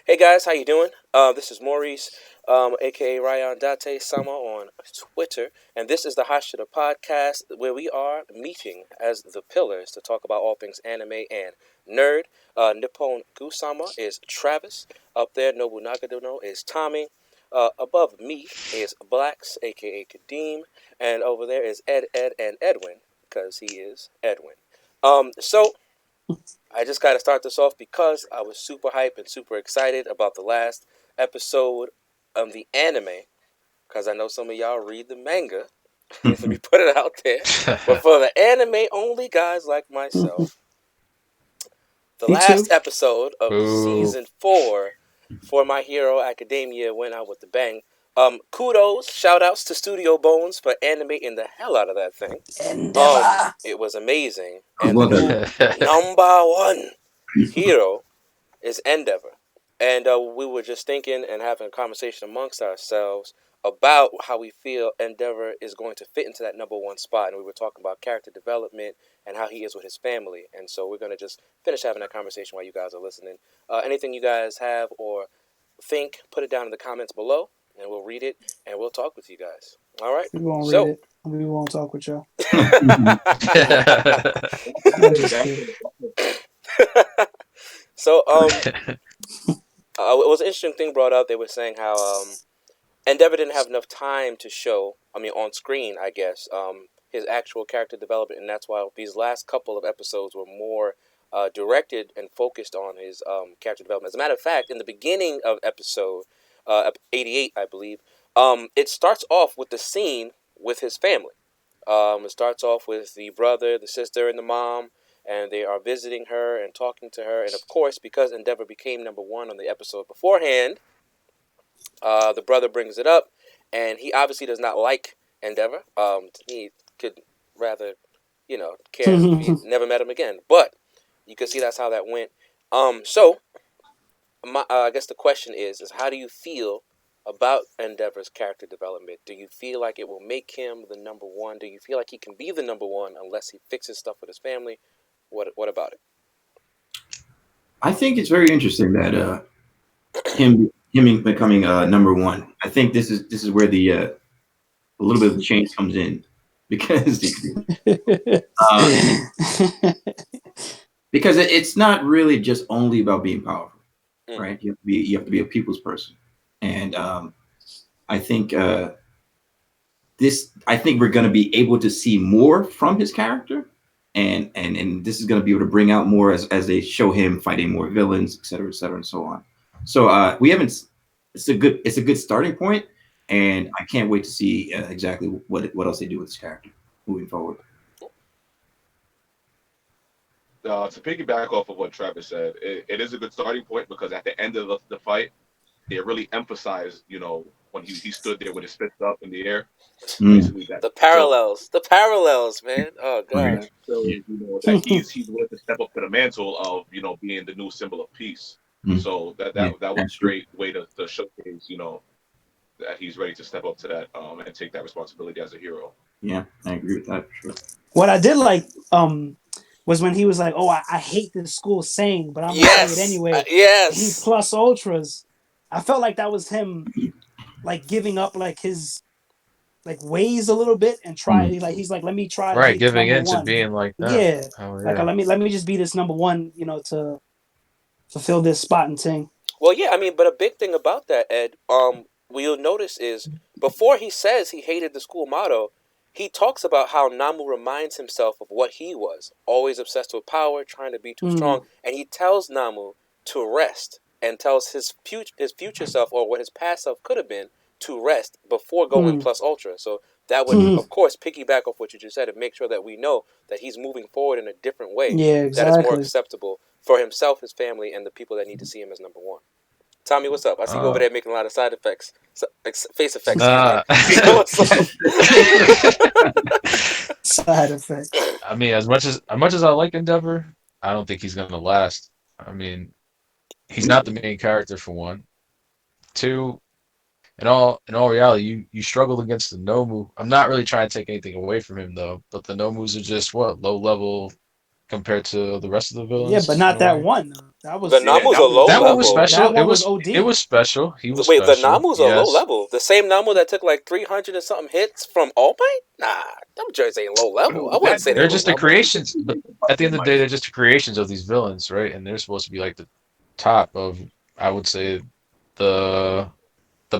Hey guys, how you doing? This is Maurice, aka Ryan Date Sama on Twitter, and this is the Hashira Podcast, where we are meeting as the pillars to talk about all things anime and nerd. Nippon Gusama is Travis. Up there, Nobunaga is Tommy. Above me is Blacks, aka Kadeem, and over there is Ed, and Edwin, because he is Edwin. So I just got to start this off because I was super hyped and super excited about the last episode of the anime. Because I know some of y'all read the manga. Let me put it out there. But for the anime only guys like myself, the last episode of season 4 for My Hero Academia went out with the bang. Kudos, shout outs to Studio Bones for animating the hell out of that thing. It was amazing. And the new number one hero is Endeavor. And we were just thinking and having a conversation amongst ourselves about how we feel Endeavor is going to fit into that number one spot. And we were talking about character development and how he is with his family. And so we're going to just finish having that conversation while you guys are listening. Anything you guys have or think, put it down in the comments below, and we'll read it, and we'll talk with you guys. All right? We won't read it. We won't talk with y'all. So, it was an interesting thing brought up. They were saying how Endeavor didn't have enough time to show, on screen, I guess, his actual character development, and that's why these last couple of episodes were more directed and focused on his character development. As a matter of fact, in the beginning of episode 88, I believe, it starts off with the scene with his family. It starts off with the brother, the sister, and the mom, and they are visiting her and talking to her. And of course, because Endeavor became number one on the episode beforehand, the brother brings it up, and he obviously does not like Endeavor. He could rather, care if he never met him again. But you can see that's how that went. So I guess the question is how do you feel about Endeavor's character development? Do you feel like it will make him the number one? Do you feel like he can be the number one unless he fixes stuff with his family? What about it? I think it's very interesting that him becoming number one. I think this is where the a little bit of the change comes in because because it's not really just only about being powerful, right? You have to be a people's person, and I think I think we're going to be able to see more from his character, and this is going to be able to bring out more as they show him fighting more villains, et cetera, and so on. So we haven't. It's a good starting point, and I can't wait to see exactly what else they do with his character moving forward. To piggyback off of what Travis said, it is a good starting point because at the end of the fight, it really emphasized, when he stood there with his fists up in the air. Basically that. The parallels, man. Oh god. So that he's willing to step up to the mantle of being the new symbol of peace. So that was a great way to showcase that he's ready to step up to that and take that responsibility as a hero. Yeah, I agree with that for sure. What I did like was when he was like, "Oh, I hate this school saying, but I'm gonna say it anyway." Yes. He plus ultras. I felt like that was him, like giving up like his ways a little bit and try. He's like, let me try. Right, giving in to being like that. Yeah. Like let me just be this number one, to fulfill this spot and thing. Well, yeah, but a big thing about that, Ed, what you'll notice is before he says he hated the school motto, he talks about how Namu reminds himself of what he was, always obsessed with power, trying to be too strong, and he tells Namu to rest and tells his future self or what his past self could have been to rest before going plus ultra. So that would, of course, piggyback off what you just said and make sure that we know that he's moving forward in a different way that is more acceptable for himself, his family, and the people that need to see him as number one. Tommy, what's up? I see you over there making a lot of side effects, face effects. What's up? Side effects. As much as I like Endeavor, I don't think he's gonna last. He's not the main character for one. Two, in all reality, you struggled against the Nomu. I'm not really trying to take anything away from him though, but the Nomus are just low level compared to the rest of the villains. Yeah, but not that one. That was The Namu's a low that level. one was special. That one was OD. It was special. He was Wait, special. the Namu's a low level. The same Namu that took like 300 and something hits from All Might? Nah, them joints ain't low level. I wouldn't say they're they're just low the level. creations. But at the end of the day, they're just the creations of these villains, right? And they're supposed to be like the top of, I would say, the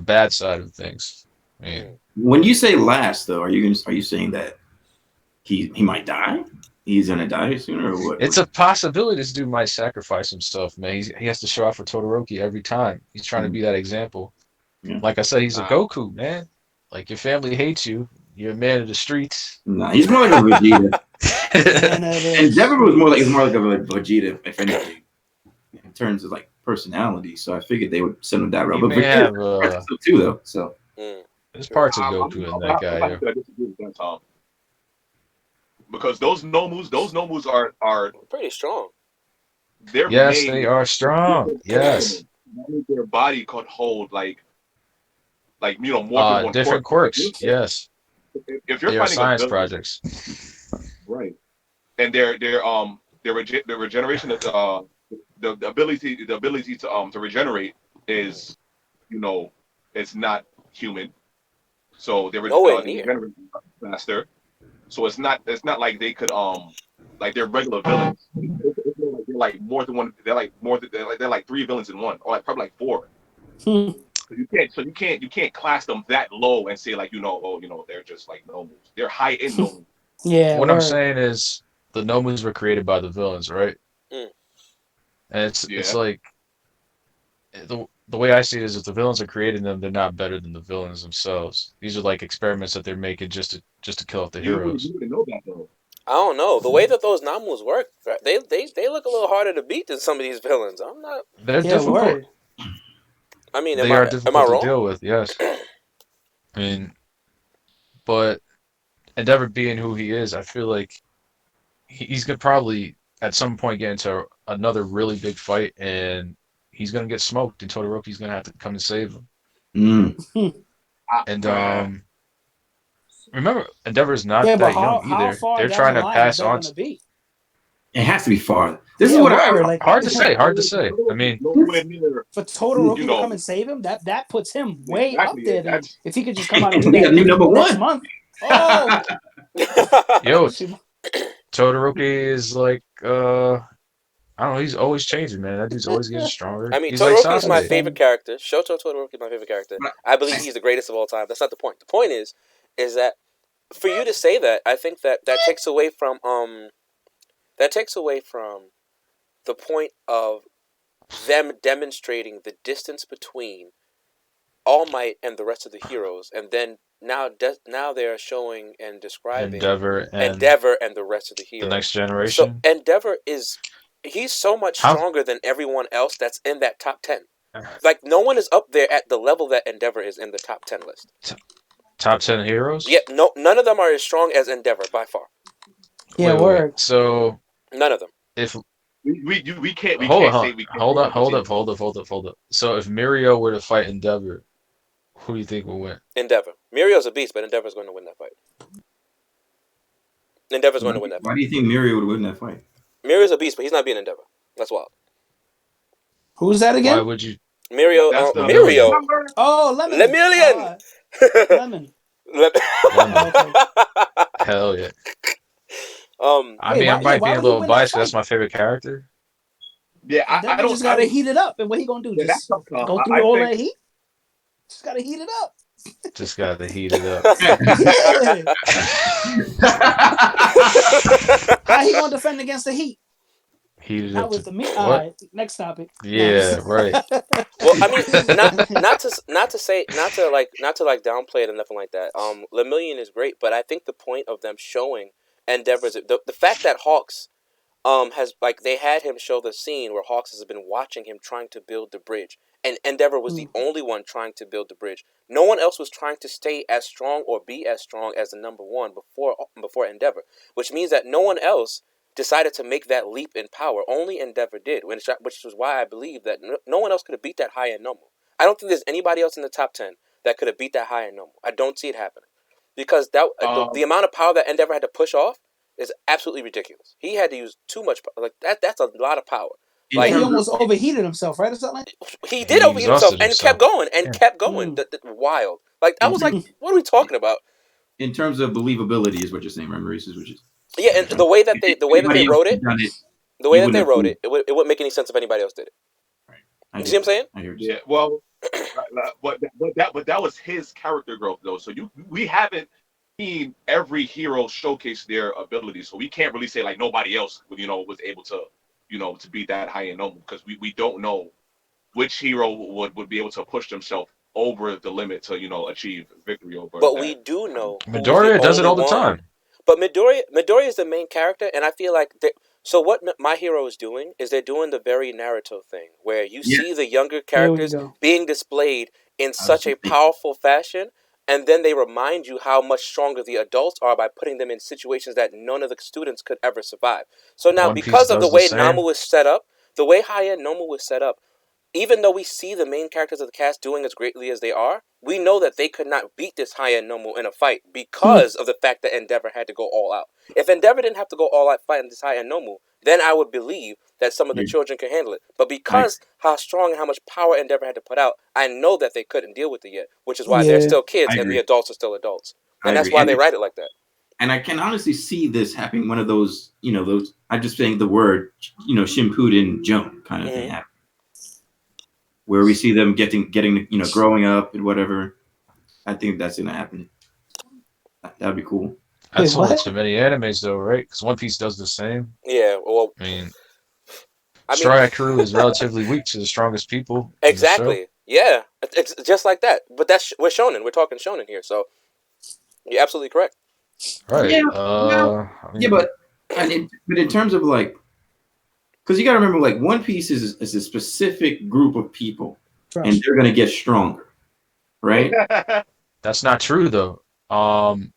bad side of things. I mean, when you say last, though, are you saying that he might die? He's gonna die sooner, or what? it's a possibility this dude might sacrifice himself, man. He has to show out for Todoroki every time. He's trying to be that example. Yeah. Like I said, he's a Goku, man. Like your family hates you. You're a man of the streets. Nah, he's more like a Vegeta. And Endeavor was more like a Vegeta, if anything, in terms of like personality. So I figured they would send him that route. But Vegeta too, though. So there's parts of Goku in that guy. I disagree with that, Tom. Because those nomus are pretty strong. They are strong. Yes. Their body could hold like more than one different quirks. Yes. If you're finding science villain, projects, right? And their regeneration, the ability to regenerate is, it's not human. So they're regenerating faster. So it's not like they could like they're regular villains. They're like more than one. They're like 3 villains in one, or like probably like 4. So you can't class them that low and say like they're just like nomus. They're high end nomus. Yeah. What I'm saying is the nomus were created by the villains, right? Mm. And it's like the way I see it is if the villains are creating them, they're not better than the villains themselves. These are like experiments that they're making just to kill off the heroes. You wouldn't know that though. I don't know. The way that those Namus work, they look a little harder to beat than some of these villains. I'm not. They're difficult. Word. I mean, they are difficult to deal with. Yes. I mean, but Endeavor being who he is, I feel like he's gonna probably at some point get into another really big fight, and he's gonna get smoked, and Todoroki's gonna have to come and save him. And remember, Endeavor's not that young either. They're trying to pass on. It has to be far. This is what hard to say. Hard to say. I mean, for Todoroki to come and save him, that puts him way up there. Then. If he could just come out and do that new number next 1 month. Oh, yo, Todoroki is like I don't know. He's always changing, man. That dude's always getting stronger. I mean, he's Todoroki's like my favorite character. Shoto Todoroki is my favorite character. I believe he's the greatest of all time. That's not the point. The point is that for you to say that, I think that takes away from the point of them demonstrating the distance between All Might and the rest of the heroes, and then now they are showing and describing Endeavor and the rest of the heroes. The next generation. So Endeavor he's so much stronger than everyone else that's in that top 10. Like no one is up there at the level that Endeavor is in the top 10 list. Top 10 heroes? Yeah, no, none of them are as strong as Endeavor by far. Yeah, word. So none of them. If we can't hold up. So if Mirio were to fight Endeavor, who do you think will win? Endeavor. Mirio's a beast, but Endeavor's going to win that fight. Endeavor's going to win that fight. Why do you think Mirio would win that fight? Mirio's a beast, but he's not being Endeavor. That's wild. Who's that again? Why would you? Mirio. Mirio. Oh, Lemon. Lemillion. Lemon. Hell yeah. I mean, I might be a little biased because that's my favorite character. Yeah, I don't. Just gotta heat it up, and what he gonna do? Just go through all that heat? Just gotta heat it up. Just gotta heat it up. How he gonna defend against the heat? Heated That up. was the meat. All right, next topic. Yeah, right. Well, I mean, not to downplay it or nothing like that. Lemillion is great, but I think the point of them showing Endeavor's the fact that Hawks has they had him show the scene where Hawks has been watching him trying to build the bridge, and Endeavor was the only one trying to build the bridge. No one else was trying to stay as strong or be as strong as the number one before Endeavor, which means that no one else decided to make that leap in power. Only Endeavor did, which was why I believe that no one else could have beat that high-end Nomu. I don't think there's anybody else in the top 10 that could have beat that high-end Nomu. I don't see it happening. Because the amount of power that Endeavor had to push off, is absolutely ridiculous. He had to use too much like that. That's a lot of power. Like he almost overheated himself, right, or something. He did overheat himself and kept going and kept going. Wild. Like I was like, what are we talking about? In terms of believability, is what you're saying, right, Maurice? Is what you're yeah, and the way that they wrote it, it wouldn't make any sense if anybody else did it. Right. You see what I'm saying? Yeah. Well, but that was his character growth though. So we haven't seen every hero showcase their abilities, so we can't really say like nobody else, was able to, to be that high in Nomu, because we don't know which hero would be able to push themselves over the limit to achieve victory over. But we do know Midoriya does it all the time. But Midoriya is the main character, and I feel like so what My Hero is doing is they're doing the very Naruto thing, where you see the younger characters being displayed in such a powerful fashion, and then they remind you how much stronger the adults are by putting them in situations that none of the students could ever survive. So now, because of the way Nomu is set up, the way Haya Nomu is set up, even though we see the main characters of the cast doing as greatly as they are, we know that they could not beat this Haya Nomu in a fight because of the fact that Endeavor had to go all out. If Endeavor didn't have to go all out fighting this Haya Nomu, then I would believe that some of the children could handle it. But because how strong and how much power Endeavor had to put out, I know that they couldn't deal with it yet, which is why they're still kids and the adults are still adults. And that's why they write it like that. And I can honestly see this happening, one of those, those, I'm just saying the word, Shippuden Joan kind of thing happen. Where we see them getting, growing up and whatever. I think that's gonna happen. That'd be cool. That's told to many animes though, right? Because One Piece does the same. Yeah, well, I mean, Strike Crew is relatively weak to the strongest people. Exactly. Yeah, it's just like that. But we're shonen. We're talking shonen here, so you're absolutely correct. Right. Yeah, but in terms of like. Because you got to remember, like, One Piece is a specific group of people, and they're going to get stronger, right? That's not true, though. The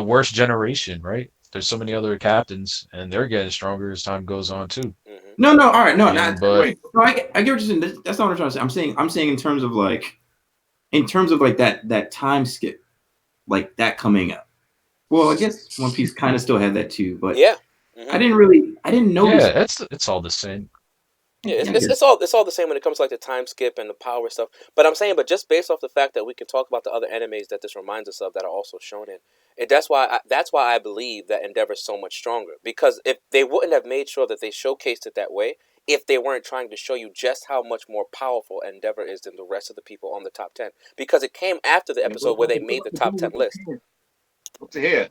worst generation, right? There's so many other captains, and they're getting stronger as time goes on, too. No, all right, no, I get what you're saying. That's not what I'm trying to say. I'm saying in terms of that time skip, like that coming up. Well, I guess One Piece kind of still had that too, but yeah. I didn't notice. Yeah, it's all the same. Yeah, it's all the same when it comes to like the time skip and the power stuff. But I'm saying, just based off the fact that we can talk about the other animes that this reminds us of that are also shonen, that's why I believe that Endeavor's so much stronger. Because if they wouldn't have made sure that they showcased it that way, if they weren't trying to show you just how much more powerful Endeavor is than the rest of the people on the top 10, because it came after the episode where they made the top 10 list. Up to here.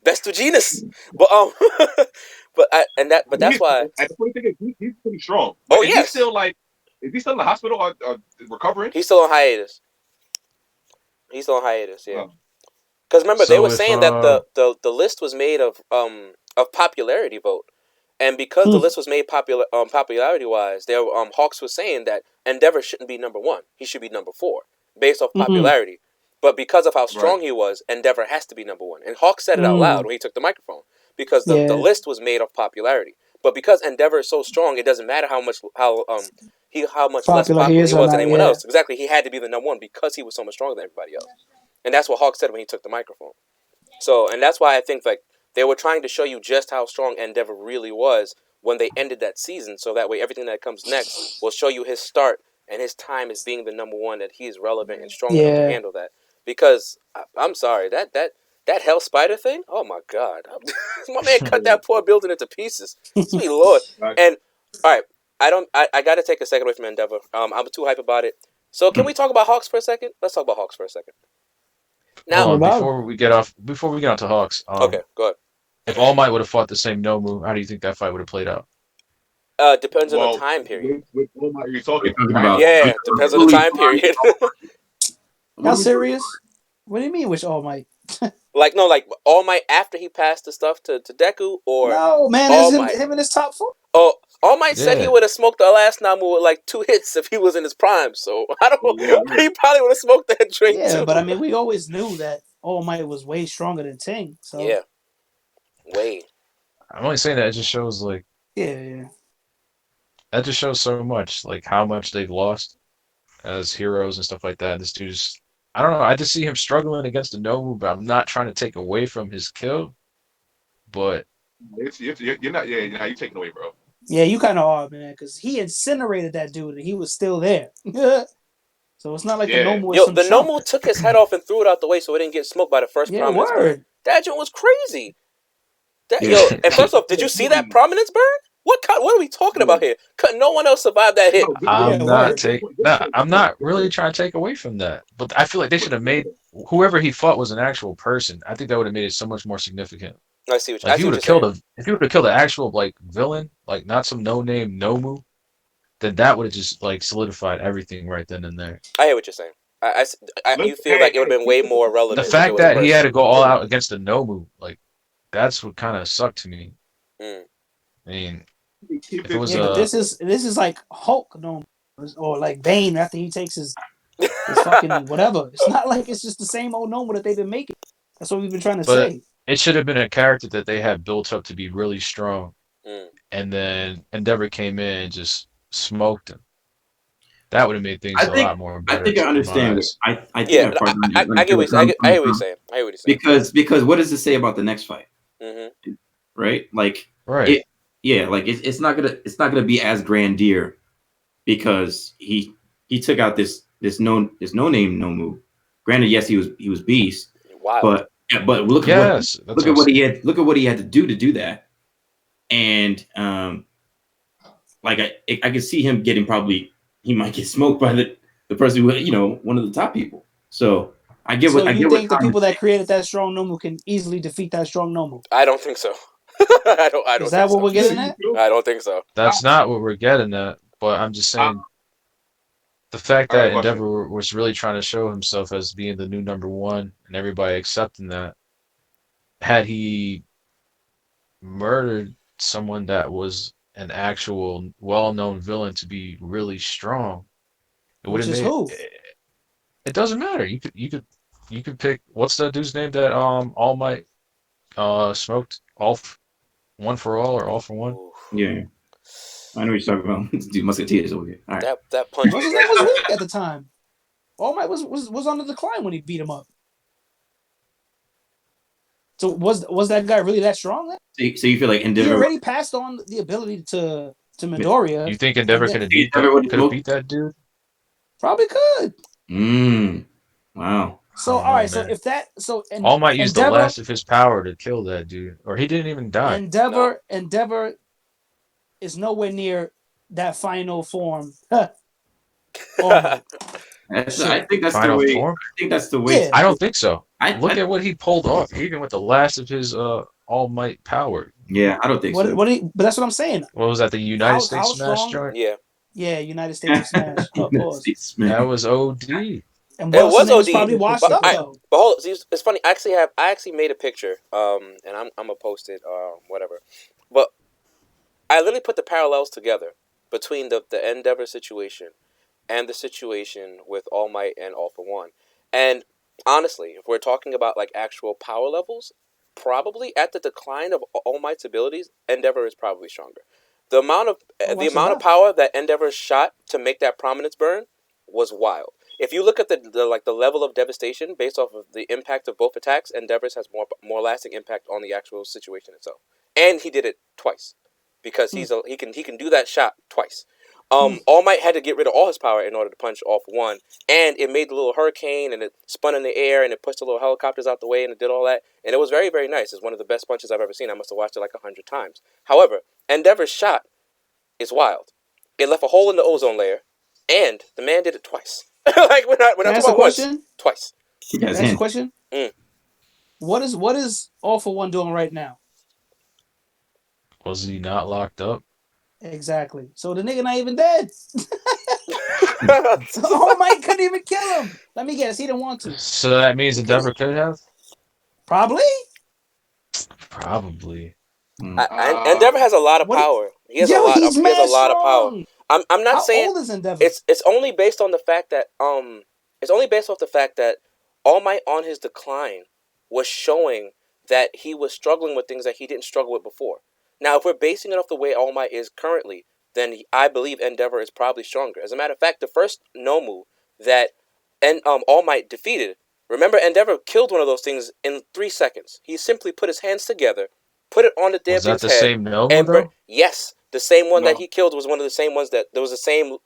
Best to genus, but that's why. And the funny thing is, he's pretty strong. Oh, yes. Is he still in the hospital or recovering? He's still on hiatus. Yeah. Because remember, they were saying that the list was made of popularity vote, and because the list was made popularity wise, Hawks was saying that Endeavor shouldn't be number 1. He should be number 4 based off popularity. But because of how strong he was, Endeavor has to be number 1. And Hawk said it out loud when he took the microphone. Because the list was made of popularity. But because Endeavor is so strong, it doesn't matter how much less popular he was than anyone else. Exactly. He had to be the number 1 because he was so much stronger than everybody else. And that's what Hawk said when he took the microphone. So, and that's why I think like they were trying to show you just how strong Endeavor really was when they ended that season. So that way everything that comes next will show you his start and his time as being the number 1, that he is relevant and strong enough to handle that. Because I'm sorry, that Hell Spider thing, oh my God, my man cut that poor building into pieces. Sweet Lord. And all right, I got to take a second away from Endeavor. I'm too hype about it. So can we talk about Hawks for a second? Let's talk about Hawks for a second. Now, before we get onto Hawks, okay, go ahead. If All Might would have fought the same Nomu, how do you think that fight would have played out? Depends on the time period. What are you talking about? Yeah, depends on the time period. Y'all serious? What do you mean, which All Might? like All Might after he passed the stuff to Deku, or no, man, is him in his top 4. Oh, All Might said he would have smoked the last Namu with like 2 hits if he was in his prime. So I don't know. He probably would have smoked that drink too. Yeah, but I mean, we always knew that All Might was way stronger than Ting. So yeah, way. I'm only saying that it just shows like that just shows so much like how much they've lost as heroes and stuff like that. This dude's I don't know. I just see him struggling against the Nomu, but I'm not trying to take away from his kill. But You're not. Yeah, now you're taking away, bro. Yeah, you kind of are, man, because he incinerated that dude and he was still there. So it's not like the Nomu was some the chump. Nomu took his head off and threw it out the way so it didn't get smoked by the first Yeah, prominence burn. word. That joint was crazy. Yeah. And first off, did you see that prominence burn? What are we talking about here? No one else survived that hit. I'm word. I'm not really trying to take away from that. But I feel like they should have made whoever he fought was an actual person. I think that would have made it so much more significant. I see what Like you're if he would have killed an actual like villain, like not some no name Nomu, then that would have just like solidified everything right then and there. I hear what you're saying. You feel like it would have been way more relevant. The fact that he had to go all out against the Nomu, like that's what kind of sucked to me. I mean, if it was but this is like Hulk Nomu or like Bane after he takes his fucking whatever. It's not like it's just the same old Nomu that they've been making. That's what we've been trying to say. It should have been a character that they had built up to be really strong, and then Endeavor came in and just smoked him. That would have made things a lot more better. I think I understand. I think I get what you're saying. Because what does it say about the next fight? Right? Like it's not gonna be as grandier because he took out this no name Nomu. Granted, yes, he was beast, but look at what he had to do that, and like I could see him getting he might get smoked by the person who one of the top people. So I get what I get. Think the people that created that strong Nomu can easily defeat that strong Nomu? I don't think so. I don't. Is that what we're getting at? I don't think so. That's not what we're getting at. But I'm just saying the fact that Endeavor was really trying to show himself as being the new number one and everybody accepting that. Had he murdered someone that was an actual well-known villain to be really strong, it would have made who? It doesn't matter. You could pick what's that dude's name that All Might smoked one for all or all for one. Yeah, I know what you're talking about. Dude, Musketeers over here. All right. That punch was weak at the time. All Might was on the decline when he beat him up. So was that guy really that strong? Then? So you feel like Endeavor he already passed on the ability to Midoriya. You think Endeavor could have beat that dude? Probably could. Wow. So all right. Man. So if that All Might used the last of his power to kill that dude, or he didn't even die. Endeavor is nowhere near that final form. I think that's the way. Form? I think that's the way. Yeah. I don't think so. Look at what he pulled off, even with the last of his All Might power. Yeah, I don't think so. But that's what I'm saying. What was that? The United States Smash joint? Yeah, United States Smash. That was OD. And it was OD. Probably washed up though. But hold on, it's funny. I actually made a picture. And I'm gonna post it. Whatever. But I literally put the parallels together between the Endeavor situation and the situation with All Might and All for One. And honestly, if we're talking about like actual power levels, probably at the decline of All Might's abilities, Endeavor is probably stronger. The amount of power that Endeavor shot to make that prominence burn was wild. If you look at the level of devastation based off of the impact of both attacks, Endeavor's has more lasting impact on the actual situation itself. And he did it twice because he can do that shot twice. All Might had to get rid of all his power in order to punch All for One, and it made the little hurricane, and it spun in the air, and it pushed the little helicopters out the way, and it did all that, and it was very, very nice. It's one of the best punches I've ever seen. I must have watched it like 100 times. However, Endeavor's shot is wild. It left a hole in the ozone layer, and the man did it twice. Like we're not talking about once, twice. That's a question. What is All for One doing right now? Was he not locked up? Exactly. So the nigga not even dead. So All Might couldn't even kill him. Let me guess, he didn't want to. So that means Endeavor could have? Probably. Endeavor has a lot of power. He has a lot of power. I'm not saying old is Endeavor? It's only based on the fact that it's only based off the fact that All Might on his decline was showing that he was struggling with things that he didn't struggle with before. Now, if we're basing it off the way All Might is currently, then I believe Endeavor is probably stronger. As a matter of fact, the first Nomu that and All Might defeated. Remember, Endeavor killed one of those things in 3 seconds. He simply put his hands together, put it on the damn Was that thing's the head, same Nomu and though? yes, the same one that No. he killed was one of the same ones that there was the same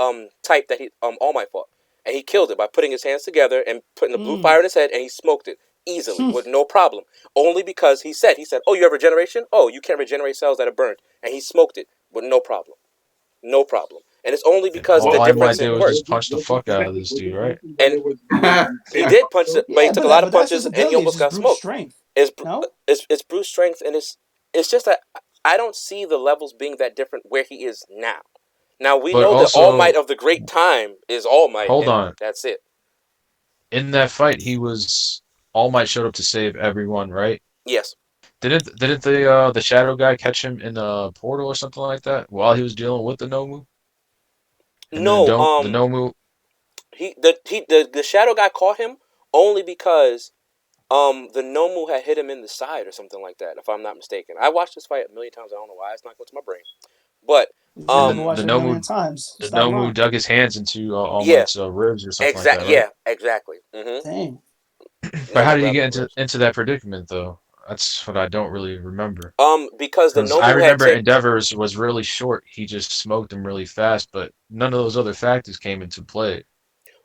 type that he All Might fought, and he killed it by putting his hands together and putting the blue fire in his head, and he smoked it easily with no problem. Only because he said, "Oh, you have regeneration? Oh, you can't regenerate cells that are burned," and he smoked it with no problem, no problem. And it's only because All the I might difference do in was work. just punch the fuck out of this dude, right? And he did punch it, but he Yeah, took a lot of that's his punches, and he ability. It's almost just got brute smoked. strength. It's No? it's brute strength, and it's just that I don't see the levels being that different where he is now. Now we But know that also, All Might of the Great Time is All Might, hold and on. that's it. In that fight, All Might showed up to save everyone, right? Yes. Didn't the Shadow guy catch him in the portal or something like that while he was dealing with the Nomu? And then No. the Nomu. The Shadow guy caught him only because the Nomu had hit him in the side or something like that, if I'm not mistaken. I watched this fight a million times. I don't know why it's not going to my brain, but You And never then watched it a million times. the Stop Nomu lying. dug his hands into All yeah, Might's ribs or something like that, right? yeah, exactly. Dang. But how Nomu did he grabbed get him ribs. into that predicament though? That's what I don't really remember. Because the Because I Nomu had remember taken. Endeavor's was really short. He just smoked him really fast, but none of those other factors came into play.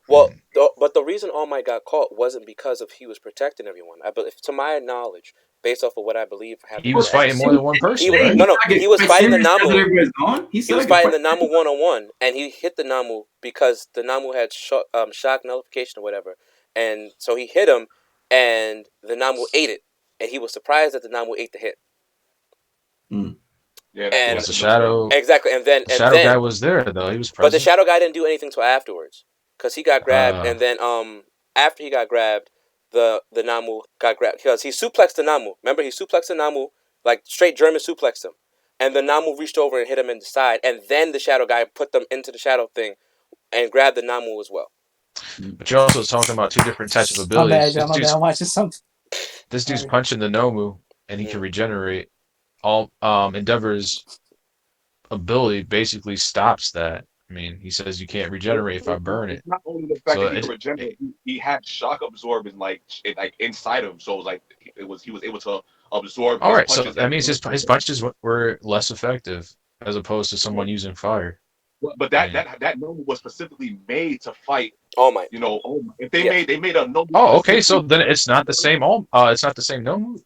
Well, but the reason All Might got caught wasn't because of he was protecting everyone. To my knowledge, based off of what I believe He happened was in the fighting more episode, than one person, He right? no, he was fight fighting the serious now that Namu. everybody's gone. He He was said I fighting could the Namu 1-on-1, and he hit the Namu because the Namu had shock nullification or whatever, and so he hit him, and the Namu ate it, and he was surprised that the Namu ate the hit. Yeah, And Because the Shadow exactly, and the Shadow guy was there though. He was but the present. Shadow guy didn't do anything till afterwards, because he got grabbed, and then after he got grabbed, the Namu got grabbed because he suplexed the Namu. Remember, he suplexed the Namu like straight German suplexed him, and the Namu reached over and hit him in the side, and then the Shadow guy put them into the Shadow thing and grabbed the Namu as well. But you're also talking about two different types of My abilities. bad, y'all. My bad. I'm watching something. This dude's Sorry. punching the Nomu, and he can regenerate. All Endeavor's ability basically stops that. I mean, he says you can't regenerate if I burn it. It's not only the fact So that he could regenerate, he had shock absorbing like inside him, so it was like he was able to absorb all his right, so punches. that means his punches were less effective as opposed to someone using fire. But that Nomu was specifically made to fight. All Might. You know, if they made a Nomu. Oh, okay, so then it's not the same. It's not the same Nomu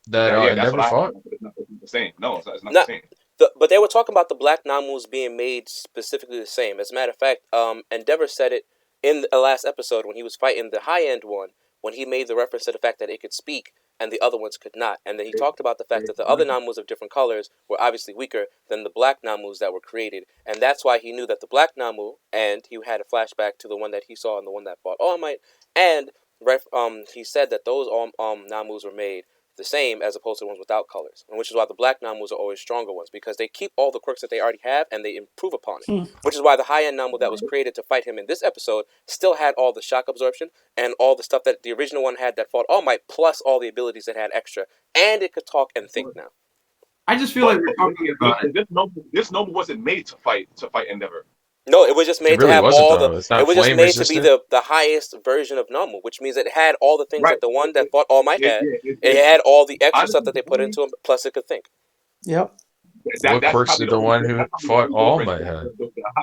that that's Endeavor what I fought. thought. It's not the same. No, it's not the same. But they were talking about the black Namus being made specifically the same. As a matter of fact, Endeavor said it in the last episode when he was fighting the high end one, when he made the reference to the fact that it could speak and the other ones could not. And then he talked about the fact that the other Namus of different colors were obviously weaker than the black Namus that were created. And that's why he knew that the black Namu, and he had a flashback to the one that he saw and the one that fought All Might. And he said that those Namus were made the same as opposed to the ones without colors, and which is why the black Namus are always stronger ones, because they keep all the quirks that they already have and they improve upon it. Which is why the high end Namu that was created to fight him in this episode still had all the shock absorption and all the stuff that the original one had that fought All Might, plus all the abilities that had extra, and it could talk and think now. I just feel like we're talking about it. This Nomu wasn't made to fight Endeavor. No, it was just made really to have wasn't, all though. the. It's not It was just flame made to be resistant? the highest version of Namu, which means it had all the things that the one that fought All Might had. It It had all the extra honestly, stuff that they put into him, plus it could think. Yep. What quirks did the one who fought All Might have?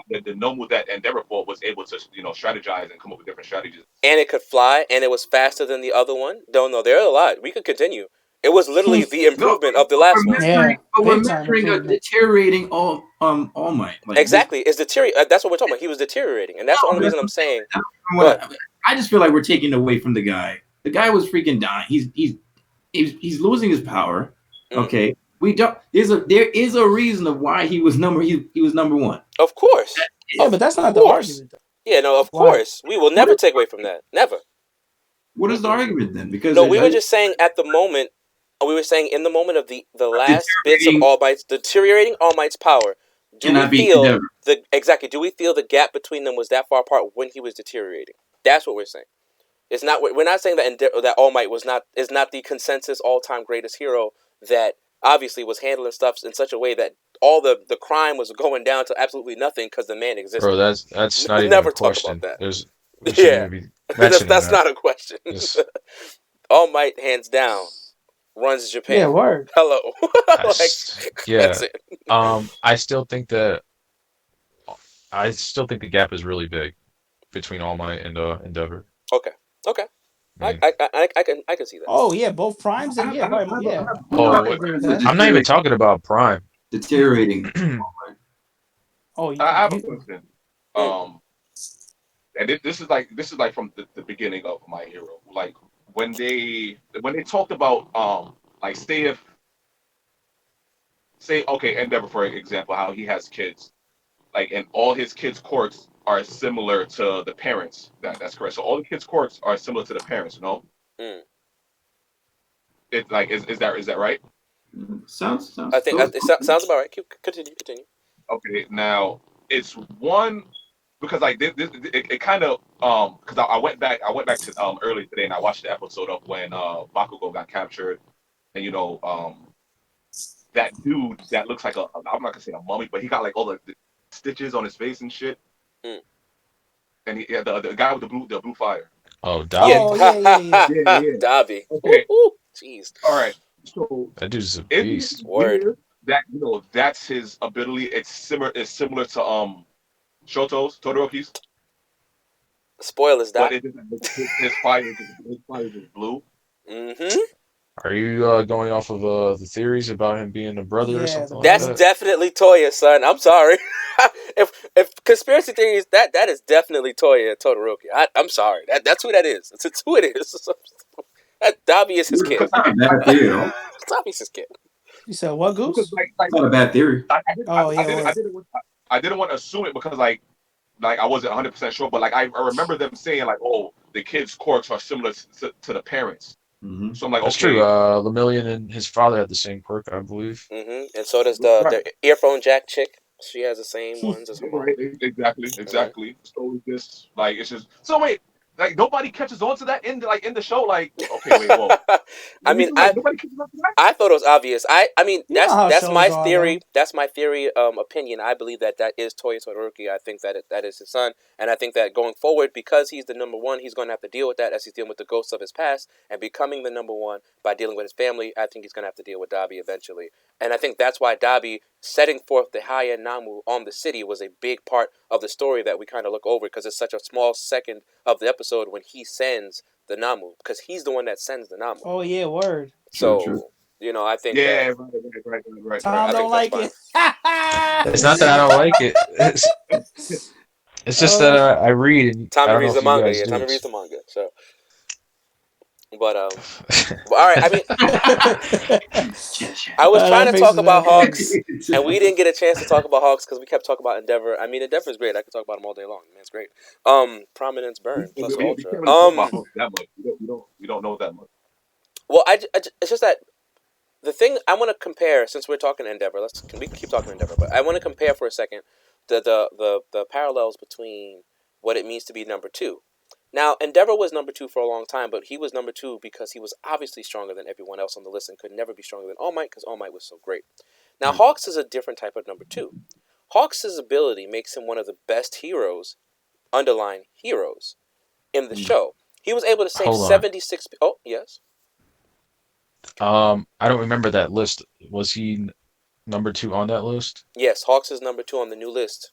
The Nomu that Endeavor fought was able to strategize and come up with different strategies. And it could fly, and it was faster than the other one. Don't know. There are a lot. We could continue. It was literally the improvement of the last one. Yeah, But we're big time measuring a improvement. deteriorating All Might. Like, Exactly. It's that's what we're talking about. He was deteriorating, and that's the only reason I'm saying. I just feel like we're taking away from the guy. The guy was freaking dying. He's losing his power. Okay, we don't. There is a reason of why he was number one. Of course. Oh, but that's not the argument, though. Yeah, no, of course. We will never take away from that. Never. What is the argument then? Because no, we were just saying at the moment. We were saying in the moment of the last bits of All Might's deteriorating All Might's power. Do we feel Do we feel the gap between them was that far apart when he was deteriorating? That's what we're saying. It's not. We're not saying that All Might is not the consensus all-time greatest hero that obviously was handling stuff in such a way that all the crime was going down to absolutely nothing because the man existed. Bro, that's not even never a question. Talk about that. We shouldn't even be mentioning that's that. not a question. All Might, hands down, runs Japan. Yeah, word. Hello. Yeah. That's it. I still think the gap is really big between All Might and Endeavor. Okay. I can see that. Oh yeah, both primes. And yeah, right. Yeah. Oh, I agree with that. I'm not even talking about Prime. Deteriorating. Oh, I have a you, question. And this is like from the beginning of My Hero. Like when they talked about like say okay, Endeavor for example, how he has kids, like, and all his kids' quirks are similar to the parents. That's correct. So all the kids' quirks are similar to the parents. No, it's like is that right? Sounds. I think it sounds about right. Continue. Okay, now it's one because like it kind of because I went back to early today and I watched the episode of when Bakugo got captured and that dude that looks like I'm not gonna say a mummy, but he got like all the stitches on his face and shit. And the guy with the blue fire. Oh, Dobby. yeah. Dobby. Okay. Jeez. All right. So That dude's a beast. Word. That that's his ability. It's similar to Shoto's Todoroki's. Spoilers, Doc. But his fire is blue. Mm-hmm. Are you going off of the theories about him being a brother or something like That's that? definitely Toya, son. I'm sorry. if conspiracy theories, that is definitely Toya and Todoroki. I'm sorry. That's who that is. It's who it is. That Dobby is his kid. That's not a bad theory at all. Dobby's his kid. You said what, Goose? Because, like, It's not a bad theory. I didn't want to assume it because like I wasn't 100% sure, but like I remember them saying like, oh, the kids' quirks are similar to the parents. Mm-hmm. So I'm like, That's okay. true. Lemillion and his father had the same quirk, I believe. Mm-hmm. And so does the earphone jack chick. She has the same ones as her mom. Right, exactly. Mm-hmm. So this like it's just so wait, like nobody catches on to that in the show. Like, okay, wait, whoa. I mean, nobody catches on to that? I thought it was obvious. I mean, that's my shows are, theory. though. That's my theory. Opinion. I believe that is Toya Todoroki. I think that is his son, and I think that going forward, because he's the number one, he's going to have to deal with that as he's dealing with the ghosts of his past and becoming the number one by dealing with his family. I think he's going to have to deal with Dabi eventually, and I think that's why Dabi setting forth the Haya Namu on the city was a big part of the story that we kind of look over because it's such a small second of the episode when he sends the Namu, because he's the one that sends the Namu. Oh yeah, word. So True. I think right. Tom don't like it. It's not that I don't like it. It's just that I read. And Tommy I don't reads know the if you manga. guys Yeah, do. Tommy reads the manga. So, but all right. I mean, I was trying to talk about Hawks, and we didn't get a chance to talk about Hawks because we kept talking about Endeavor. I mean, Endeavor is great. I could talk about him all day long. Man, it's great. Prominence burn plus ultra. We don't know that much. Well, it's just that the thing I want to compare, since we're talking Endeavor, we can keep talking Endeavor, but I want to compare for a second the parallels between what it means to be number two. Now, Endeavor was number two for a long time, but he was number two because he was obviously stronger than everyone else on the list and could never be stronger than All Might because All Might was so great. Now, Hawks is a different type of number two. Hawks' ability makes him one of the best heroes, underline heroes, in the show. He was able to save 76. Oh, yes. I don't remember that list. Was he number two on that list? Yes, Hawks is number two on the new list.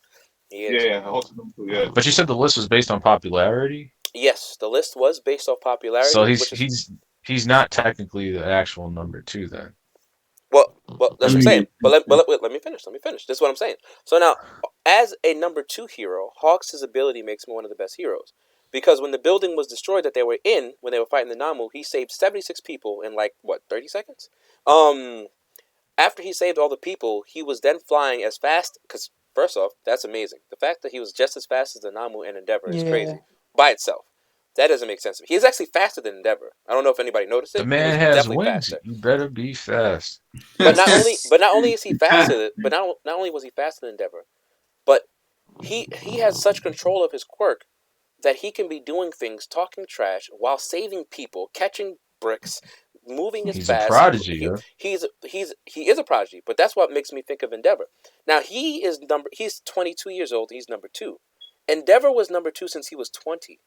He is. Yeah, Hawks is number two. Yeah. But you said the list was based on popularity. Yes, the list was based off popularity. So he's not technically the actual number two then. Well, that's what I'm saying. But let me finish. This is what I'm saying. So now, as a number two hero, Hawks' ability makes him one of the best heroes. Because when the building was destroyed that they were in, when they were fighting the Namu, he saved 76 people in 30 seconds? After he saved all the people, he was then flying as fast, because first off, that's amazing. The fact that he was just as fast as the Namu and Endeavor is crazy by itself. That doesn't make sense to me. He's actually faster than Endeavor. I don't know if anybody noticed it. The man has wings. Faster. You better be fast. But not only is he faster, but not only was he faster than Endeavor, but he has such control of his quirk that he can be doing things, talking trash while saving people, catching bricks, moving as fast. He's a prodigy. He is a prodigy, but that's what makes me think of Endeavor. Now he's 22 years old. He's number two. Endeavor was number two since he was 20.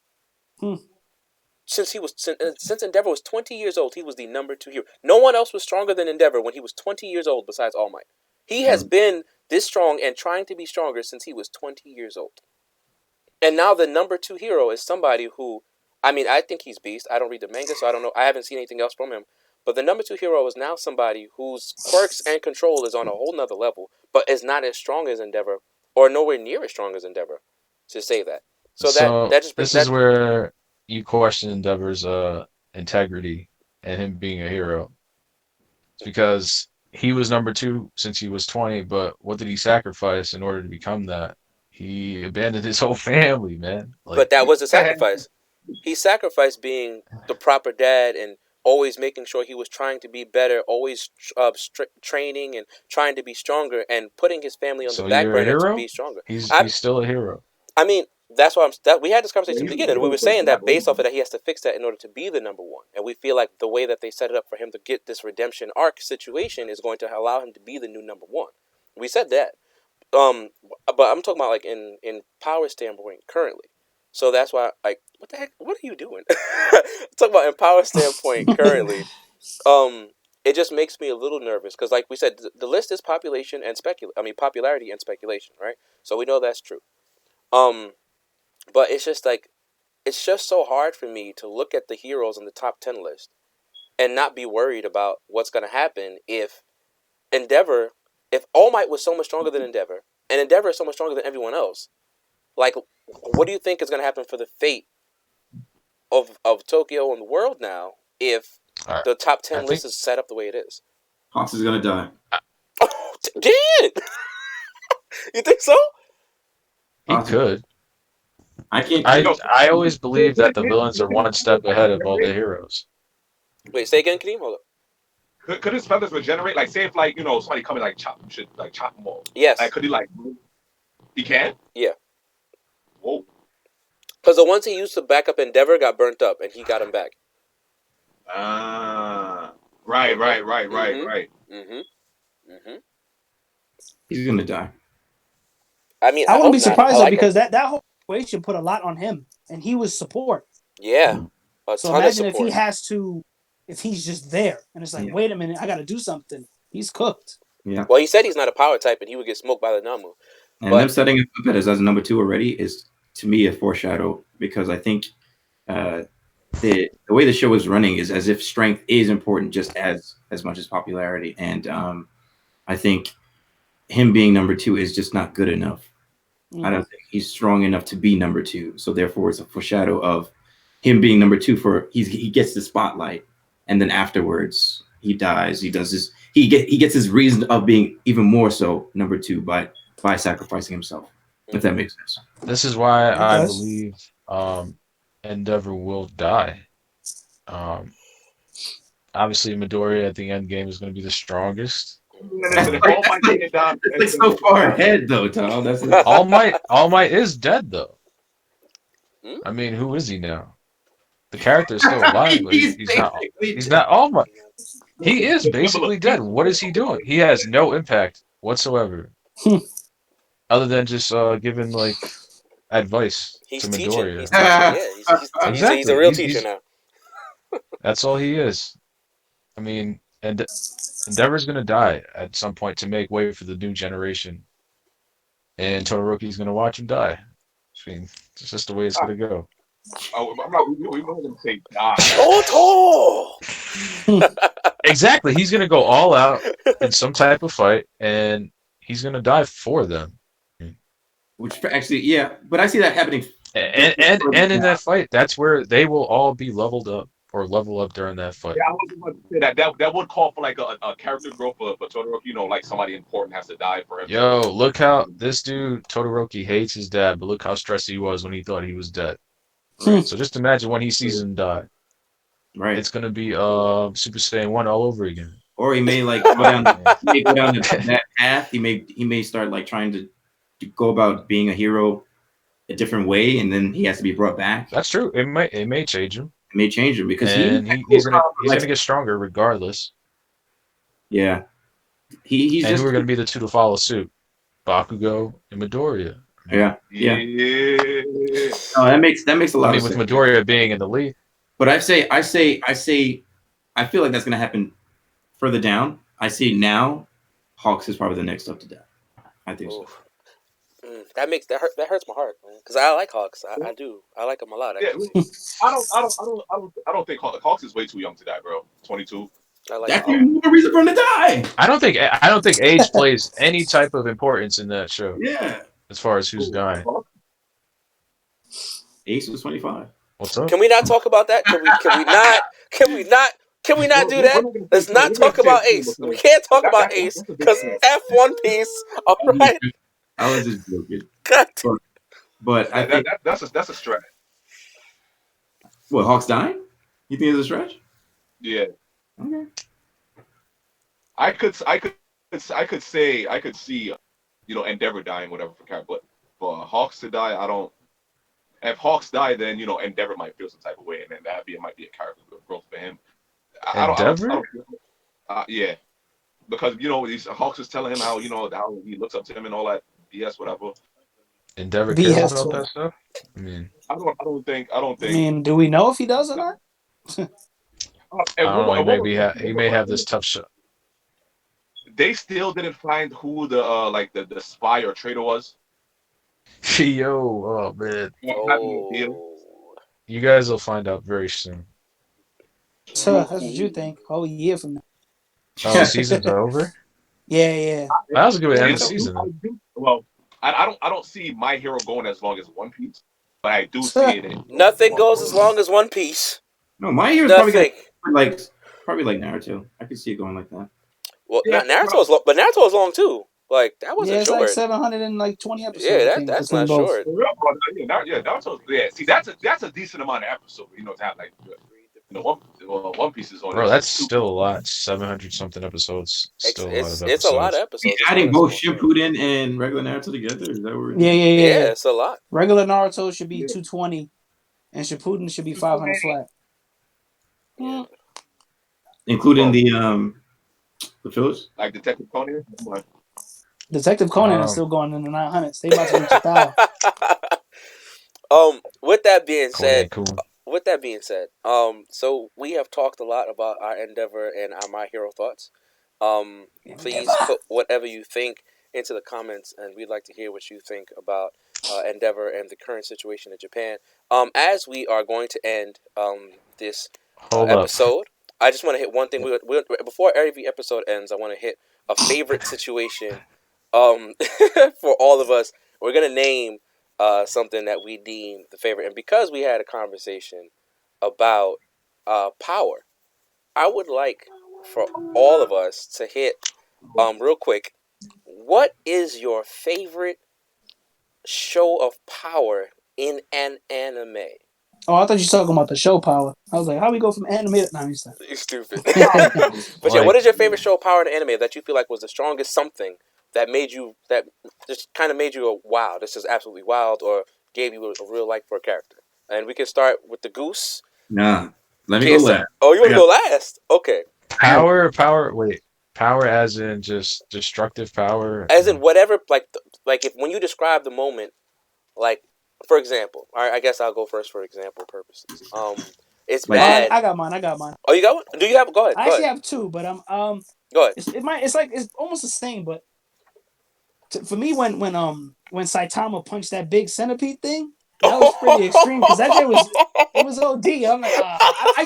Since Endeavor was 20 years old, he was the number 2 hero. No one else was stronger than Endeavor when he was 20 years old besides All Might. He has been this strong and trying to be stronger since he was 20 years old. And now the number 2 hero is somebody who, I mean, I think he's beast. I don't read the manga, so I don't know. I haven't seen anything else from him. But the number 2 hero is now somebody whose quirks and control is on a whole nother level, but is not as strong as Endeavor, or nowhere near as strong as Endeavor, to say that. So that just brings this is where you question Endeavor's integrity and him being a hero. It's because he was number 2 since he was 20, but what did he sacrifice in order to become that? He abandoned his whole family, man. But that was a sacrifice. He sacrificed being the proper dad and always making sure he was trying to be better, always training and trying to be stronger, and putting his family on the back burner to be stronger. He's still a hero. I mean, that's why we had this conversation at the beginning. We were saying that based off of that, he has to fix that in order to be the number 1. And we feel like the way that they set it up for him to get this redemption arc situation is going to allow him to be the new number 1. We said that. But I'm talking about like in power standpoint currently. So that's why, like, what the heck? What are you doing? Talking about in power standpoint currently. It just makes me a little nervous because, like we said, the list is popularity and speculation, right? So we know that's true. But it's just like, it's just so hard for me to look at the heroes on the top 10 list and not be worried about what's going to happen if All Might was so much stronger than Endeavor, and Endeavor is so much stronger than everyone else. Like, what do you think is going to happen for the fate of Tokyo and the world now if the top 10 list is set up the way it is? Hawks is going to die. Oh, Dan! You think so? He could. I can't. I always believe that the villains are one step ahead of all the heroes. Wait, say again, Kadeem? Hold up. Could his feathers regenerate? Like, say if somebody come and like chop him off. Yes. Like, could he he can? Yeah. Whoa. Because the ones he used to back up Endeavor got burnt up, and he got him back. Right. He's gonna die. I mean, I wouldn't be surprised though, because that whole situation put a lot on him, and he was support. Yeah. So imagine if he has to, if he's just there, and it's like, wait a minute, I got to do something. He's cooked. Yeah. Well, he said he's not a power type, and he would get smoked by the Namu. And them setting him up as number 2 already is, to me, a foreshadow, because I think the way the show is running is as if strength is important just as much as popularity, and I think him being number 2 is just not good enough. I don't think he's strong enough to be number 2, so therefore it's a foreshadow of him being number 2 for he gets the spotlight, and then afterwards he dies. He does this. He gets his reason of being even more so number 2 by sacrificing himself. If that makes sense. This is why I believe Endeavor will die. Obviously, Midoriya at the end game is going to be the strongest. It's so far ahead, though, Tom. That's All Might is dead, though. I mean, who is he now? The character is still alive, but he's not All Might. He is basically dead. What is he doing? He has no impact whatsoever, other than just giving like advice to Midoriya. He's a real teacher now. That's all he is. I mean, and Endeavor's gonna die at some point to make way for the new generation, and Todoroki's gonna watch him die. I mean, it's just the way it's gonna go. Oh, I'm not. We know him say die. Exactly. He's gonna go all out in some type of fight, and he's gonna die for them. Which actually, yeah, but I see that happening. And in that fight, that's where they will all be leveled up or level up during that fight. Yeah, I was about to say that would call for like a character growth for Todoroki. Like somebody important has to die for him. Yo, look how this dude Todoroki hates his dad, but look how stressed he was when he thought he was dead. Right? So just imagine when he sees him die. Right. It's gonna be Super Saiyan 1 all over again. Or he may like go down that path. He may start like trying to go about being a hero a different way, and then he has to be brought back. That's true. It may change him. It may change him because he's gonna get stronger regardless. Yeah. He's and who are gonna be the two to follow suit? Bakugo and Midoriya. Yeah. No, that makes a lot of sense. with Midoriya being in the lead. But I feel like that's gonna happen further down. I see now, Hawks is probably the next up to that. I think so. That hurts my heart, man. Because I like Hawks. I do. I like him a lot. Yeah, I don't think Hawks is way too young to die, bro. 22. That's even more reason for him to die. I don't think age plays any type of importance in that show. Yeah. As far as who's dying. Ace was 25. What's up? Can we not talk about that? Can we not do that? Let's not talk about Ace. We can't talk about Ace because F One Piece. All right. I was just joking. But I think that's a stretch. What, Hawks dying? You think it's a stretch? Yeah. Okay. I could see, Endeavor dying, whatever for character. But for Hawks to die, I don't. If Hawks die, then Endeavor might feel some type of way, and then might be a character growth for him. Endeavor? Yeah, because these Hawks is telling him how how he looks up to him and all that BS, whatever. Endeavor cares about that stuff. I mean, I don't think. I mean, do we know if he does or not? I don't know. He may have this tough shot. They still didn't find who the spy or traitor was. Yo, oh man. You guys will find out very soon. So that's what you think. A year from now. Oh, the season's over? Yeah. That was a good way to end the season. Well, I don't see My Hero going as long as One Piece, but I do see it. Nothing goes as long as One Piece. No, My Hero's probably like Naruto. I could see it going like that. Well, Naruto's long, but Naruto's long too. Like that wasn't short. It's like 720 episodes. Yeah, that's not short. Naruto. Yeah, see, that's a decent amount of episodes. To have One Piece is on. Bro, that's still a lot. 700 something episodes. Still it's a lot of episodes. Adding both Shippuden and regular Naruto together, is that what we're doing? Yeah, it's a lot. Regular Naruto should be 220, and Shippuden should be 500 flat. Yeah. Including the fillers, like Detective Conan. Detective Conan is still going in the 900s. They about to reach 1,000. With that being said, cool. So we have talked a lot about our Endeavor and our My Hero thoughts. Please put whatever you think into the comments, and we'd like to hear what you think about Endeavor and the current situation in Japan. As we are going to end this episode, I just want to hit one thing. Before every episode ends, I want to hit a favorite situation for all of us. We're going to name something that we deem the favorite. And because we had a conversation about power, I would like for all of us to hit real quick. What is your favorite show of power in an anime? Oh, I thought you were talking about the show Power. I was like, how we go from anime to... No, he's not. You stupid. But yeah, what is your favorite show of power in anime that you feel like was the strongest something that just kind of made you a wow, this is absolutely wild, or gave you a real like for a character? And we can start with the Goose. Nah, let me go last. Oh, you want to go last? Okay. Power as in just destructive power? As in whatever, like if when you describe the moment, like, for example, all right, I guess I'll go first for example purposes. It's bad. I got mine. Oh, you got one? Do you have? Go ahead. I actually have two, but go ahead. It's almost the same, but for me, when Saitama punched that big centipede thing, that was pretty extreme because that shit was OD. I'm like, I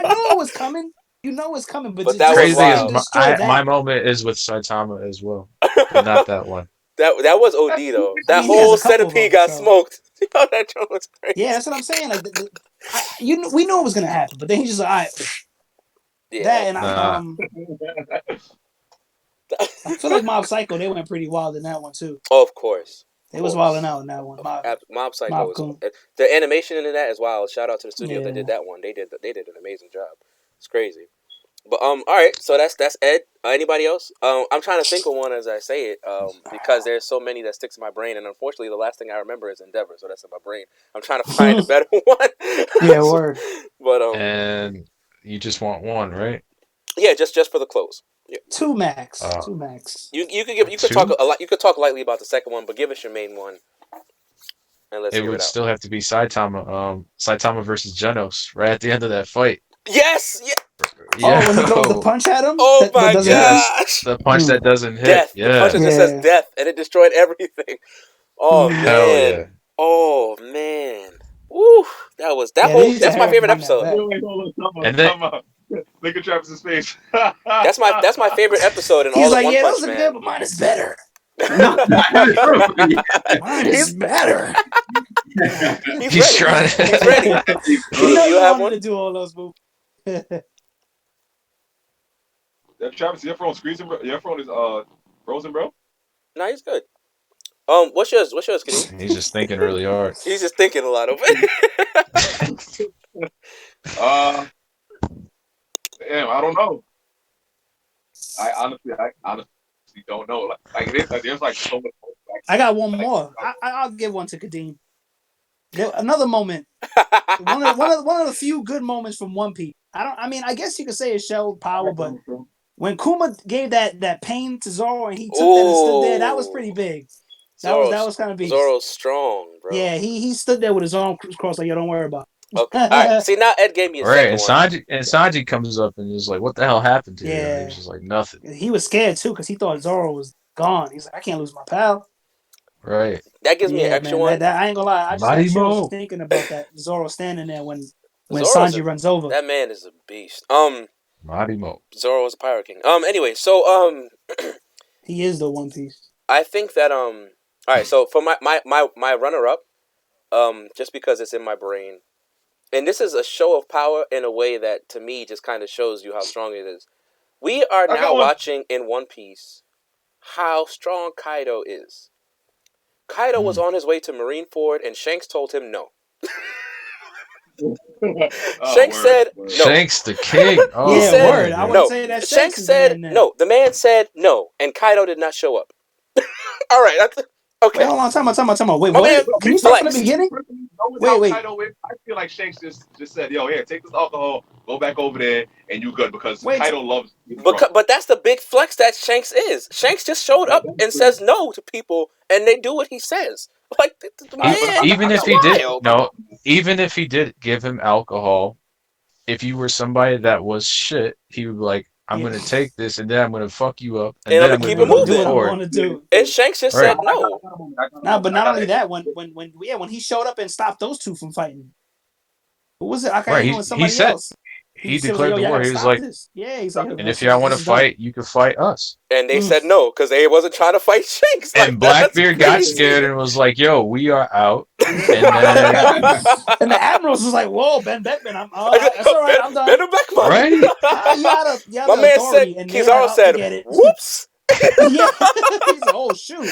knew it was coming. You know it's coming, but that crazy is my moment is with Saitama as well, but not that one. That was OD though. That whole centipede got smoked. That joke was crazy. Yeah, that's what I'm saying. Like, we knew it was gonna happen, but then he's just like, all right. Yeah, that and I feel like Mob Psycho, they went pretty wild in that one too. Oh, of course. They was wilding out in that one. Mob Psycho the animation in that is wild. Shout out to the studio that did that one. They did an amazing job. It's crazy. But all right, so that's Ed. Anybody else? I'm trying to think of one as I say it, because there's so many that sticks in my brain, and unfortunately, the last thing I remember is Endeavor, so that's in my brain. I'm trying to find a better one. Yeah, word. But and you just want one, right? Yeah, just for the close. Yeah. Two max. You could talk a lot. You could talk lightly about the second one, but give us your main one And let's it hear would it out. still have to be Saitama. Saitama versus Genos right at the end of that fight. Yes. Yeah. Oh, when he throws the punch at him, Oh that my doesn't hit him? gosh. The punch that doesn't hit. Death. The punch Yeah. that just says death, and it destroyed everything. Oh Mhm. Hell man. yeah. Oh man. Woo. That was that Yeah, they whole. used to That's my have favorite him in that episode. back. Wait, hold on, And then come on. Look at Travis's face. That's my favorite episode in He's all like, of One yeah, Punch those are Man. good, but mine is better. No, that's true. Yeah. Mine is better. he's trying. He's ready. He You knows you have wanted one? to do all those moves. Travis, your phone is frozen, bro. No, he's good. What's yours? What's yours, Kadeem? He's just thinking really hard. He's just thinking a lot of it. Damn, I don't know. I honestly don't know. Like there's like so much. I got one more. I'll give one to Kadeem. Another moment. One of the few good moments from One Piece. I guess you could say it's Shell Power, but when Kuma gave that pain to Zoro and he took that and stood there, that was pretty big. That was kind of big. Zoro's strong, bro. Yeah, he stood there with his arm crossed like, yo, don't worry about it. Okay. All right. See, now Ed gave me a Right, second and Sanji comes up and is like, "What the hell happened to you?" Yeah. And he's just like, "Nothing." He was scared too because he thought Zoro was gone. He's like, I can't lose my pal. Right. That gives me an extra one. I ain't gonna lie. I just actually Marimo. was thinking about that Zoro standing there when Zoro's Sanji runs over. That man is a beast. Marimo. Zoro was a pirate king. Anyway, so He is the One Piece. I think that all right. So for my runner up, just because it's in my brain, and this is a show of power in a way that to me just kind of shows you how strong it is. We are now watching in One Piece how strong Kaido is. Kaido was on his way to Marineford, and Shanks told him no. Shanks said no. Shanks the king. Oh, Yeah, said word. I no. wouldn't say that Shanks is said there. no. The man said no, and Kaido did not show up. All right. Okay. Wait, hold on. Time out. Wait, My what? man Can you start from the flexed. beginning? Wait. I feel like Shanks just said, "Yo, here, take this alcohol, go back over there, and you good," because Kaido loves. But that's the big flex that Shanks is. Shanks just showed up and says no to people, and they do what he says. Like man, even if he wild. even if he did give him alcohol, if you were somebody that was shit, he would be like, "I'm gonna take this, and then I'm gonna fuck you up, and then I'm keep gonna it moving. Do what I'm gonna do. And Shanks just said no. Nah, but not only that, when he showed up and stopped those two from fighting. Who was it? I can't remember somebody else. He declared the war. He was like, yeah, he's like, and if y'all want to fight, you can fight us. And they said no because they wasn't trying to fight Shanks. And Blackbeard got scared and was like, "Yo, we are out." And then and the admirals was like, "Whoa, Ben Beckman, that's all right, I'm done." Ben Beckman, right? My man said, Kizaru said, "Whoops." Yeah, he's like, "Oh shoot."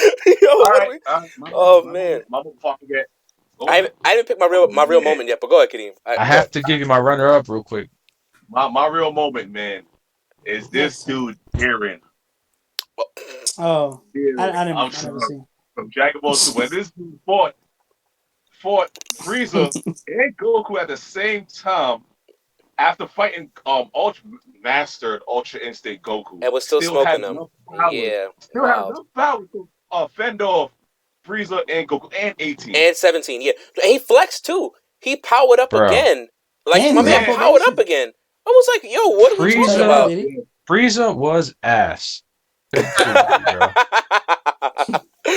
Oh man, I haven't picked my real moment yet, but go ahead, Kadeem. I have to give you my runner up real quick. My real moment, man, is this dude Aaron. Oh, I never seen. From Dragon Ball 2 when this dude fought Frieza and Goku at the same time after fighting mastered Ultra Instinct Goku. And was still smoking them. Yeah. Still have enough power to fend off Frieza and Goku and 18. And 17, yeah. And he flexed too. He powered up again. Like and my man powered up again. I was like, yo, what are we talking about? Frieza was ass.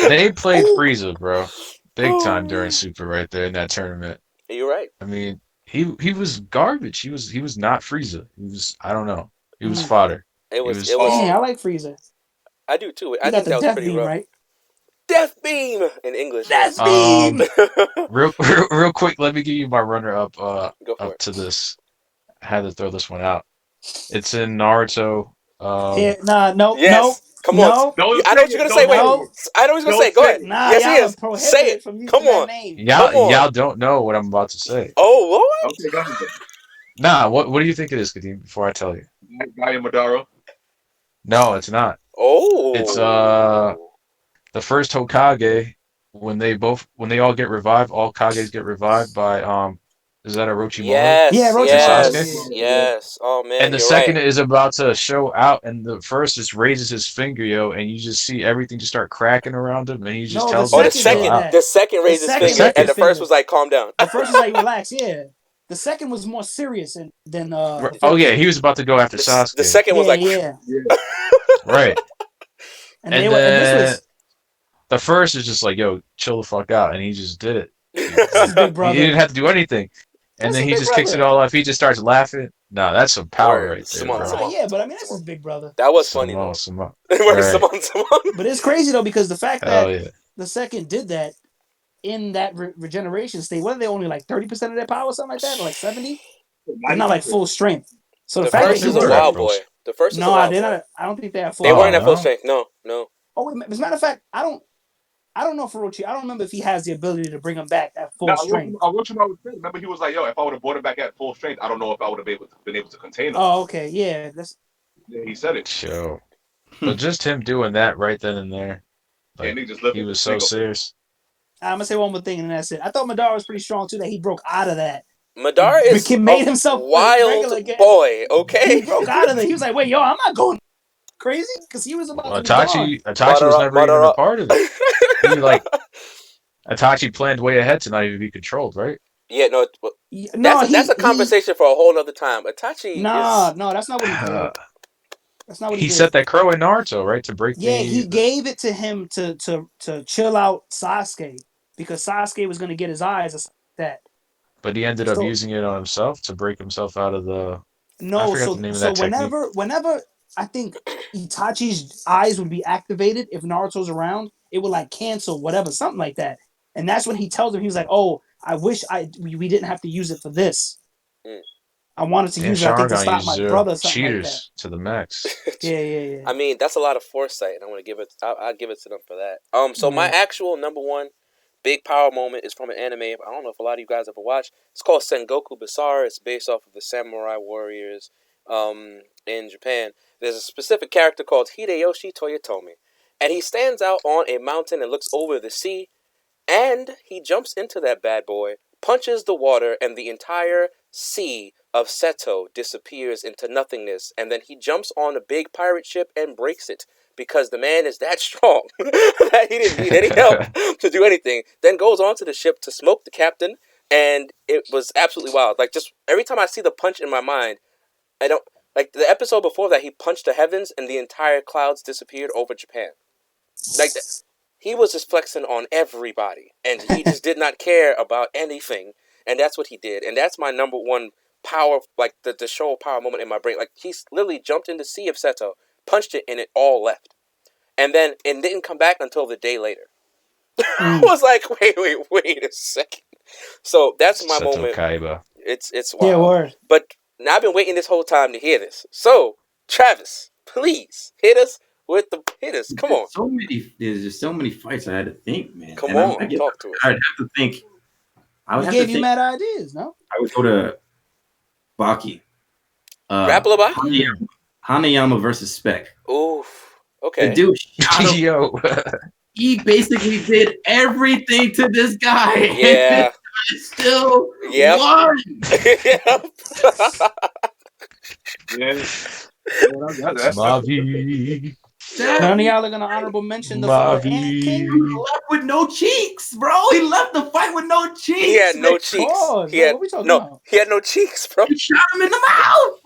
They played Frieza, bro. Big time during Super right there in that tournament. You're right. I mean, he was garbage. He was not Frieza. He was, I don't know. He was fodder. It was I like Frieza. I do too. I think that was pretty rough. Right? Death Beam in English. Death Beam. real quick, let me give you my runner up to this. I had to throw this one out. It's in Naruto. Yes. No. Come on. No. I know what you're gonna say. Wait. I know what you're gonna say. Go ahead. Nah, yes, he is. Say it. Come on. Y'all don't know what I'm about to say. Oh, what? Okay, go ahead. Nah. What do you think it is, Kadeem? Before I tell you. Guy Madara. No, it's not. Oh. It's the first Hokage when they all get revived. All Kages get revived by Is that Orochimaru? Yes, Yeah, yes, Sasuke? yes. Oh man, And the you're second right. is about to show out, and the first just raises his finger, yo, and you just see everything just start cracking around him, and he just No, the tells him Oh, to second chill did out. that. the second The raised his second finger, raised and his the first finger. was like, "Calm down." The first was like, relax, yeah. The second was more serious than the Oh first. yeah, he was about to go after The Sasuke. second was Yeah, like, yeah. Right. And And they were, and this then was the first is just like, yo, chill the fuck out, and he just did it. his big He brother. didn't have to do anything. And That's then a he big just kicks it brother. all off. He just starts laughing. No, that's some power Word. right there, Simone, bro. Simone. Yeah, but I mean that's his big brother. That was funny though. Simone. Word, Right. Simone. But it's crazy though because the fact Hell that yeah. the second did that in that regeneration state, what are they only like 30% of their power, something like that, or like 70? They're not like full strength. So the The fact that first he is a was wild full boy. The first is a no, wild they're boy. not. I don't think they have full. They weren't power. at full no. strength. No. Oh, wait, as a matter of fact, I don't know if Orochi. I don't remember if he has the ability to bring him back at full strength. Orochimaru was saying, remember he was like, yo, if I would have brought him back at full strength, I don't know if I would have been able to contain him. Oh, okay, yeah. Yeah, he said it. Sure. But just him doing that right then and there, like, And he just lifted he was his so finger. serious. I'm gonna say one more thing, and that's it. I thought Madara was pretty strong too. That he broke out of that. Madara is He made himself wild regular again. boy. Okay. He broke out of there. He was like, "Wait, yo, I'm not going crazy," because he was about to be gone. Itachi was never even a part of it. He like it. Itachi planned way ahead to not even be controlled, right? Yeah, no. No, That's a conversation for a whole other time. Itachi No, that's not what he did. That's not what he did. He set that crow in Naruto, right, to break Yeah, the. he gave it to him to chill out Sasuke because Sasuke was gonna get his eyes or something like that. But he ended up using it on himself to break himself out of the. No, I forgot the name of that technique. whenever I think Itachi's eyes would be activated if Naruto's around, it would like cancel whatever, something like that. And that's when he tells him, he was like, "Oh, I wish we didn't have to use it for this. I wanted to use it, I think, to stop my brother." Something cheaters like that. To the max. Yeah. I mean, that's a lot of foresight, and I want to give it. I'll give it to them for that. So my actual number one big power moment is from an anime. I don't know if a lot of you guys ever watched. It's called Sengoku Basara. It's based off of the samurai warriors in Japan. There's a specific character called Hideyoshi Toyotomi, and he stands out on a mountain and looks over the sea, and he jumps into that bad boy, punches the water, and the entire sea of Seto disappears into nothingness, and then he jumps on a big pirate ship and breaks it. Because the man is that strong that he didn't need any help to do anything. Then goes onto the ship to smoke the captain, and it was absolutely wild. Like, just every time I see the punch in my mind, I don't like the episode before that. He punched the heavens, and the entire clouds disappeared over Japan. Like, he was just flexing on everybody, and he just did not care about anything. And that's what he did, and that's my number one power, like the show power moment in my brain. Like, he literally jumped in the sea of Seto, punched it, and it all left. And then it didn't come back until the day later. I was like, wait a second. So that's my Seto moment. Kaiba. It's wild. Yeah, word. But now I've been waiting this whole time to hear this. So, Travis, please hit us with the hitters. Come on. There's just so many fights I had to think, man. Come on, talk to us. I'd have to think. He gave you mad ideas, no? I would go to Baki. Grappler Baki? Hanayama versus Spec. Oof. Okay. The dude shot him. Yo. He basically did everything to this guy. Yeah. Still won. Mavi. None of y'all are gonna honorable mention the Ant King. He left with no cheeks, bro. He left the fight with no cheeks. He had no cheeks. What we talking about? He had no cheeks, bro. He shot him in the mouth.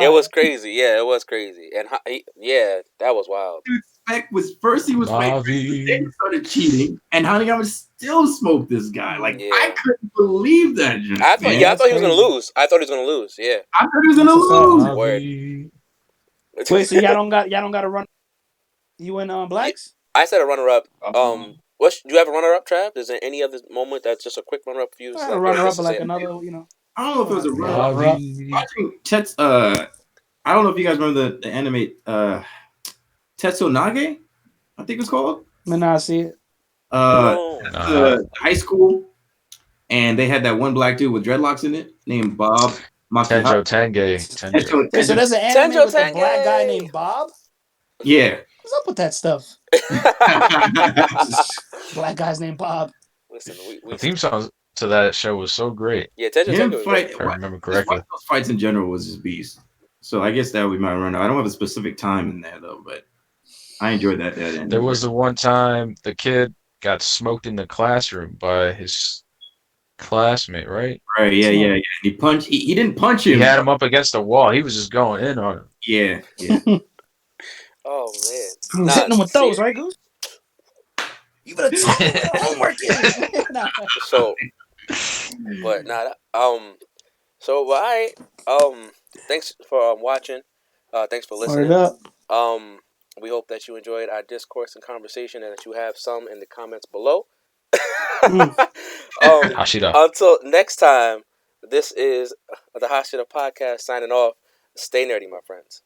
It was crazy. Yeah, it was crazy. And that was wild. Dude, Spec was first. He was fighting. Then he started cheating, and Hanayama still smoked this guy. Like, I couldn't believe that. I thought he was gonna lose. I thought he was gonna lose. Yeah. I thought he was gonna lose. Word. Wait, so y'all don't got to run. You and Blacks? I said a runner up. Do you have a runner up, Trav? Is there any other moment that's just a quick runner up for you? A runner up, like another, I don't know if it was a runner up. Watching I don't know if you guys remember the anime Tetsunage, I think it's called. May not see it. High school, and they had that one black dude with dreadlocks in it named Bob. Tenjo Tenge. So there's an anime with a black guy named Bob? Yeah. What's up with that stuff? Black guy's named Bob. Listen, the theme to that show was so great. Yeah, Tension Him Tokyo was fight. great. If I remember correctly. Those fights in general was just beast. So I guess that we might run. I don't have a specific time in there though, but I enjoyed that. There was the one time the kid got smoked in the classroom by his classmate, right? Right. Yeah. He punched. He didn't punch him. He had him up against the wall. He was just going in on him. Yeah. Oh man, He was hitting them with those, right, Goose? You better tell me where the homework is. Nah. So, but not So, well, thanks for watching. Thanks for listening. Word up. We hope that you enjoyed our discourse and conversation, and that you have some in the comments below. Hashira. Until next time, this is the Hashira Podcast signing off. Stay nerdy, my friends.